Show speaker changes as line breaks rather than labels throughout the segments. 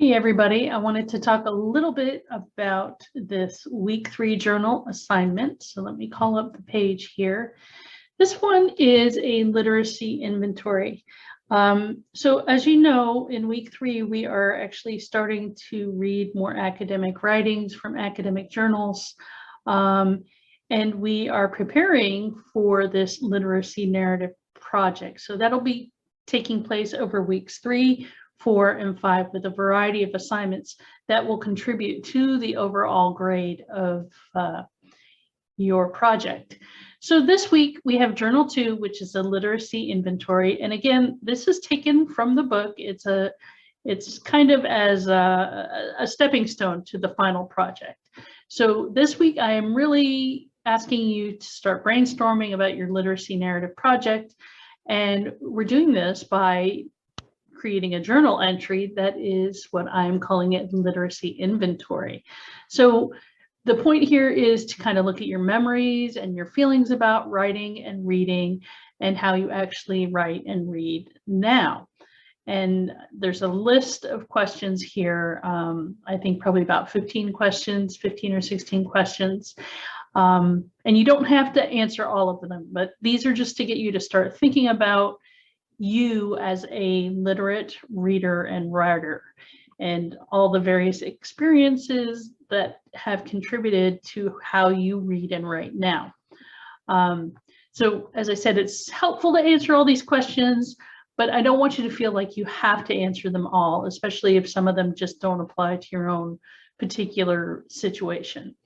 Hey everybody, I wanted to talk a little bit about this week 3 journal assignment. So let me call up the page here. This one is a literacy inventory. So as you know, in week 3, we are actually starting to read more academic writings from academic journals. And we are preparing for this literacy narrative project. So that'll be taking place over weeks 3, 4, and 5 with a variety of assignments that will contribute to the overall grade of your project. So this week we have Journal 2, which is a literacy inventory. And again, this is taken from the book. It's kind of as a stepping stone to the final project. So this week I am really asking you to start brainstorming about your literacy narrative project. And we're doing this by creating a journal entry that is what I'm calling it literacy inventory. So the point here is to kind of look at your memories and your feelings about writing and reading and how you actually write and read now. And there's a list of questions here. I think probably about 15 questions, 15 or 16 questions. And you don't have to answer all of them, but these are just to get you to start thinking about you as a literate reader and writer and all the various experiences that have contributed to how you read and write now. So as I said, it's helpful to answer all these questions, but I don't want you to feel like you have to answer them all, especially if some of them just don't apply to your own particular situation.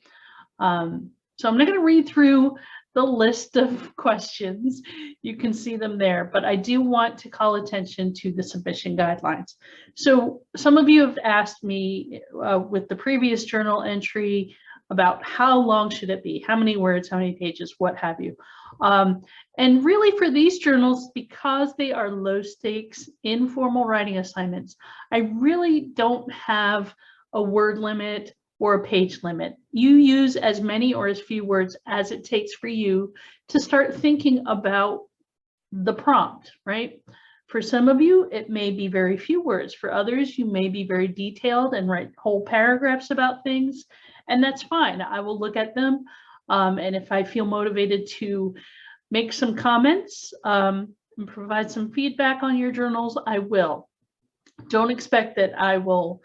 So I'm not going to read through the list of questions. You can see them there, but I do want to call attention to the submission guidelines. So some of you have asked me with the previous journal entry about how long should it be, how many words, how many pages, what have you. And really for these journals, because they are low stakes, informal writing assignments, I really don't have a word limit or a page limit. You use as many or as few words as it takes for you to start thinking about the prompt, right? For some of you, it may be very few words. For others, you may be very detailed and write whole paragraphs about things, and that's fine. I will look at them, and if I feel motivated to make some comments and provide some feedback on your journals, I will. Don't expect that I will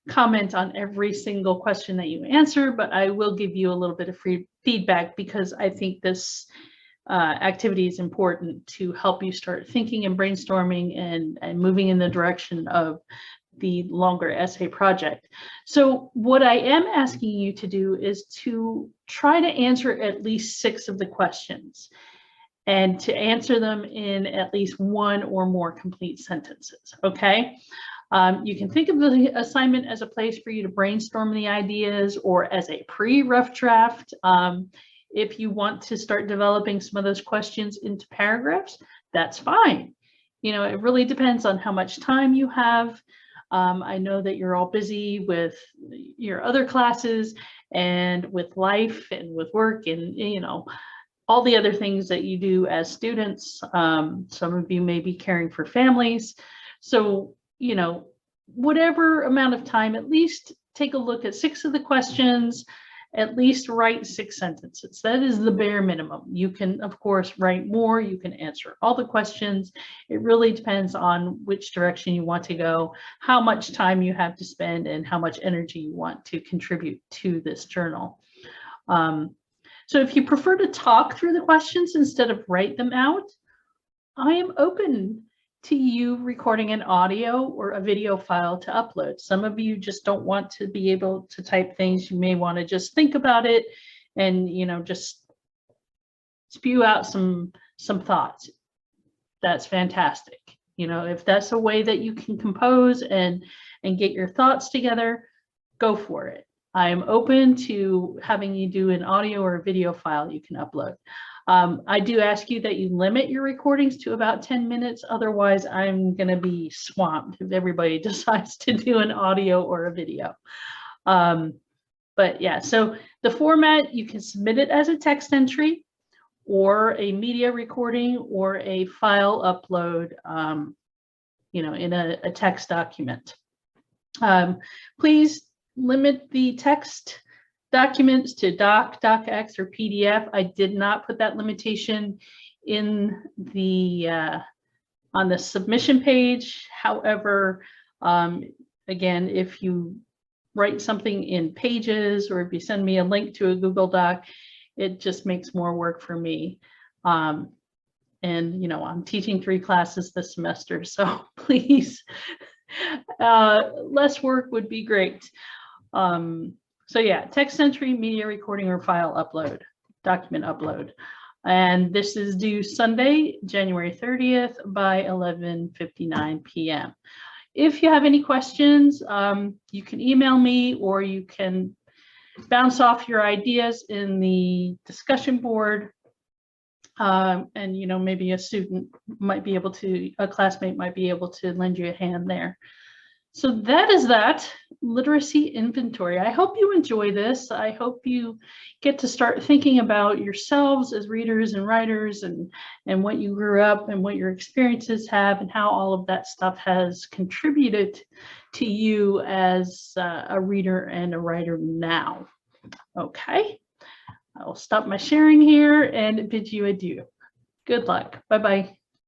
comment on every single question that you answer, but I will give you a little bit of free feedback because I think this activity is important to help you start thinking and brainstorming and moving in the direction of the longer essay project. So what I am asking you to do is to try to answer at least 6 of the questions and to answer them in at least 1 or more complete sentences, okay? You can think of the assignment as a place for you to brainstorm the ideas or as a pre-rough draft. If you want to start developing some of those questions into paragraphs, that's fine. You know, it really depends on how much time you have. I know that you're all busy with your other classes and with life and with work and, you know, all the other things that you do as students. Some of you may be caring for families. So, you know, whatever amount of time, at least take a look at 6 of the questions, at least write 6 sentences. That is the bare minimum. You can, of course, write more. You can answer all the questions. It really depends on which direction you want to go, how much time you have to spend, and how much energy you want to contribute to this journal. So if you prefer to talk through the questions instead of write them out, I am open to you recording an audio or a video file to upload. Some of you just don't want to be able to type things. You may want to just think about it and, you know, just spew out some thoughts. That's fantastic. You know, if that's a way that you can compose and get your thoughts together, go for it. I am open to having you do an audio or a video file you can upload. I do ask you that you limit your recordings to about 10 minutes. Otherwise, I'm going to be swamped if everybody decides to do an audio or a video. But yeah, so the format, you can submit it as a text entry or a media recording or a file upload, you know, in a text document. Please limit the text documents to doc, docx, or PDF. I did not put that limitation in the on the submission page. However, again, if you write something in Pages or if you send me a link to a Google Doc, it just makes more work for me. And, you know, I'm teaching 3 classes this semester, so please, less work would be great. So yeah, text entry, media recording, or file upload, document upload. And this is due Sunday, January 30th by 11:59 p.m. If you have any questions, you can email me or you can bounce off your ideas in the discussion board. And, you know, maybe a student might be able to, a classmate might be able to lend you a hand there. So that is that literacy inventory. I hope you enjoy this. I hope you get to start thinking about yourselves as readers and writers and what you grew up and what your experiences have and how all of that stuff has contributed to you as a reader and a writer now. Okay, I will stop my sharing here and bid you adieu. Good luck. Bye-bye.